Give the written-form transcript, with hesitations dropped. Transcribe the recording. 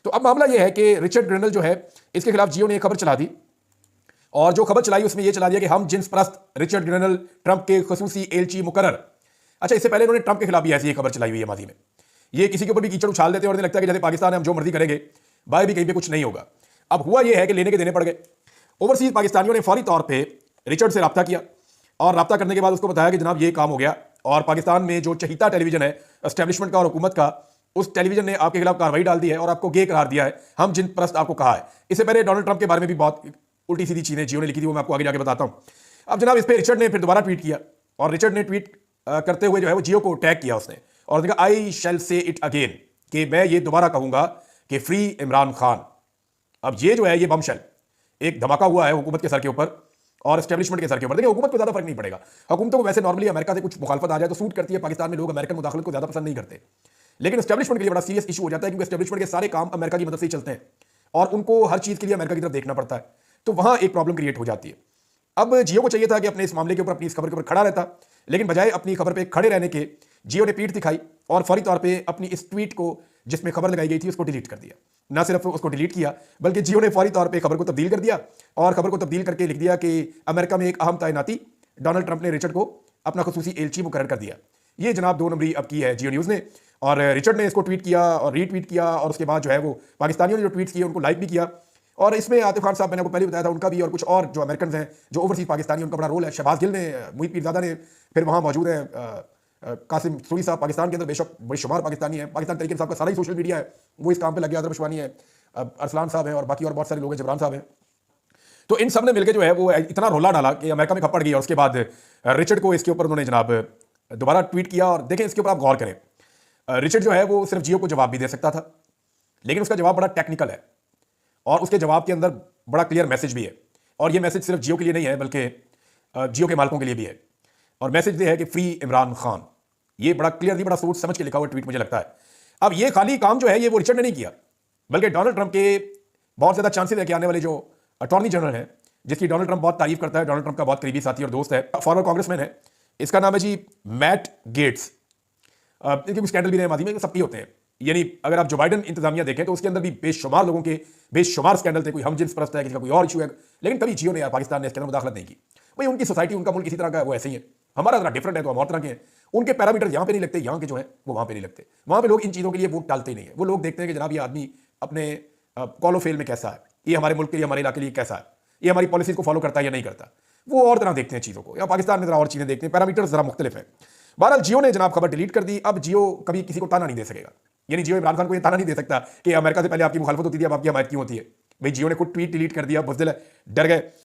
तो अब मामला यह है कि रिचर्ड ग्रेनल जो है इसके खिलाफ जियो ने एक खबर चला दी, और जो खबर चलाई उसमें यह चला दिया कि हम जिन्स परस्त रिचर्ड ग्रेनल ट्रंप के खसूसी एलची मुकर्रर। अच्छा, इससे पहले इन्होंने ट्रंप के खिलाफ भी ऐसी एक खबर चलाई हुई है माजी में। ये किसी के ऊपर भी कीचड़ उछाल देते हैं और इन्हें लगता है कि जैसे पाकिस्तान है हम जो मर्जी करेंगे, बाय भी कहीं पे कुछ नहीं होगा। अब हुआ यह है कि लेने के देने पड़ गए। ओवरसीज पाकिस्तानियों ने फौरी तौर पर रिचर्ड से रब्ता किया और रब्ता करने के बाद उसको बताया कि जनाब ये काम हो गया, और पाकिस्तान में जो चहीता टेलीविजन है एस्टेब्लिशमेंट का और हुकूमत का, उस टेलीविजन ने आपके खिलाफ कार्रवाई डाल दी है और आपको गे करार दिया है, हम जिन परस्त आपको कहा है। इससे पहले डोनाल्ड ट्रंप के बारे में भी बहुत उल्टी सीधी चीजें जियो ने लिखी थी, वो मैं आपको आगे जाके बताता हूं। अब जनाब इस पर रिचर्ड ने फिर दोबारा ट्वीट किया, और रिचर्ड ने ट्वीट करते हुए जो है वो जियो को टैग किया उसने, और कहा आई शैल से इट अगेन, कि मैं ये दोबारा कहूंगा कि फ्री इमरान खान। अब ये जो है ये बमशेल एक धमाका हुआ है हुकूमत के सर के ऊपर और एस्टेब्लिशमेंट के सर के ऊपर। देखिए, हुकूमत को ज्यादा फर्क नहीं पड़ेगा, हुकूमतों को वैसे नॉर्मली अमेरिका से कुछ मुखालफत आ जाए तो सूट करती है। पाकिस्तान में लोग अमेरिकन मुदाखलत को ज्यादा पसंद नहीं करते, लेकिन एस्टेब्लिशमेंट के लिए बड़ा सीरियस इशू हो जाता है, क्योंकि एस्टेब्लिशमेंट के सारे काम अमेरिका की मदद से ही चलते हैं और उनको हर चीज के लिए अमेरिका की तरफ देखना पड़ता है, तो वहां एक प्रॉब्लम क्रिएट हो जाती है। अब जियो को चाहिए था कि अपने इस मामले के ऊपर, अपनी इस खबर के ऊपर खड़ा रहता, लेकिन बजाय अपनी खबर पे खड़े रहने के जियो ने पीठ दिखाई और फौरी तौर पे अपनी इस ट्वीट को जिसमें खबर लगाई गई थी उसको डिलीट कर दिया। ना सिर्फ उसको डिलीट किया बल्कि जियो ने फौरी तौर पे खबर को तब्दील कर दिया, और खबर को तब्दील करके लिख दिया कि अमेरिका में एक अहम तैनाती, डोनाल्ड ट्रंप ने रिचर्ड को अपना खसूसी एलची मुकर्रर कर दिया। ये जनाब 2 नंबरी अब की है जियो न्यूज़ ने, और रिचर्ड ने इसको ट्वीट किया और रीट्वीट किया, और उसके बाद जो है वो पाकिस्तानियों ने जो ट्वीट किए उनको लाइक भी किया। और इसमें आतिफ खान साहब, मैंने आपको पहले बताया था, उनका भी, और कुछ और जो अमेरिकन हैं जो ओवरसीज पाकिस्तानी, उनका बड़ा रोल है। शहबाज गिल ने, मुहित पीरजादा ने, फिर वहाँ मौजूद हैं कासिम सूरी साहब, पाकिस्तान के अंदर बेशक बेशुमार पाकिस्तानी है, पाकिस्तान तरीके साहब का सारा ही सोशल मीडिया है, वो इस काम पे लगे, आदर पशवानी है, अरसलान साहब हैं, और बाकी और बहुत सारे लोग हैं, जबरान साहब हैं। तो इन सब ने मिलकर जो है वो इतना रोला डाला कि अमेरिका में खपड़ गई, और उसके बाद रिचर्ड को इसके ऊपर उन्होंने जनाब दोबारा ट्वीट किया। और देखें, इसके ऊपर आप गौर करें, रिचर्ड जो है वो सिर्फ जियो को जवाब भी दे सकता था, लेकिन उसका जवाब बड़ा टेक्निकल है, और उसके जवाब के अंदर बड़ा क्लियर मैसेज भी है, और ये मैसेज सिर्फ जियो के लिए नहीं है बल्कि जियो के मालिकों के लिए भी है। और मैसेज ये है कि फ्री इमरान खान, ये बड़ा क्लियरली, बड़ा सोच समझ के लिखा हुआ ट्वीट मुझे लगता है। अब ये खाली काम जो है ये वो रिचर्ड ने नहीं किया, बल्कि डोनाल्ड ट्रंप के बहुत ज्यादा चांसेस है कि आने वाले जो अटॉर्नी जनरल है, जिसकी डोनाल्ड ट्रंप बहुत तारीफ करता है, डोनाल्ड ट्रंप का बहुत करीबी साथी और दोस्त है, फॉर्मर कांग्रेसमैन है, इसका नाम है जी मैट गेट्स। इनके स्कैंडल भी रहे माजी में, सबके होते हैं, यानी अगर आप जो बाइडन इंतजामिया देखें तो उसके अंदर भी बेशुमार लोगों के बेशुमार स्कैंडल थे, कोई हम जिन्स परस्त है, किसी का कोई और इशू है, लेकिन कभी जियो ने या पाकिस्तान ने इसके अंदर मुदाखलत नहीं की। भाई उनकी सोसाइटी, उनका मुल्क किसी तरह का है, वो ऐसे ही है, हमारा जरा डिफरेंट है तो हम और तरह के हैं। उनके पैरामीटर यहाँ पे नहीं लगते, यहाँ के जो है वो वहाँ पे नहीं लगते। वहाँ पे लोग इन चीज़ों के लिए वोट डालते ही नहीं है, वो लोग देखते हैं कि जनाब ये आदमी अपने कॉलो फेल में कैसा है, ये हमारे मुल्क के लिए, हमारे इलाके के लिए कैसा है, ये हमारी पॉलिसीज को फॉलो करता है या नहीं करता, वो और तरह देखते हैं चीज़ों को। या पाकिस्तान में जरा और चीज़ें देखते हैं, पैरामीटर जरा मुख्तलिफ है। बहरहाल जियो ने जनाब खबर डिलीट कर दी। अब जियो कभी किसी को ताना नहीं दे सकेगा, यानी जियो इमरान खान को ये ताना नहीं दे सकता कि अमेरिका से पहले आपकी मुखालफत होती थी, अब आपकी हमायत क्यों होती है। भाई जियो ने खुद ट्वीट डिलीट कर दिया, बुज़दिल है, डर गए।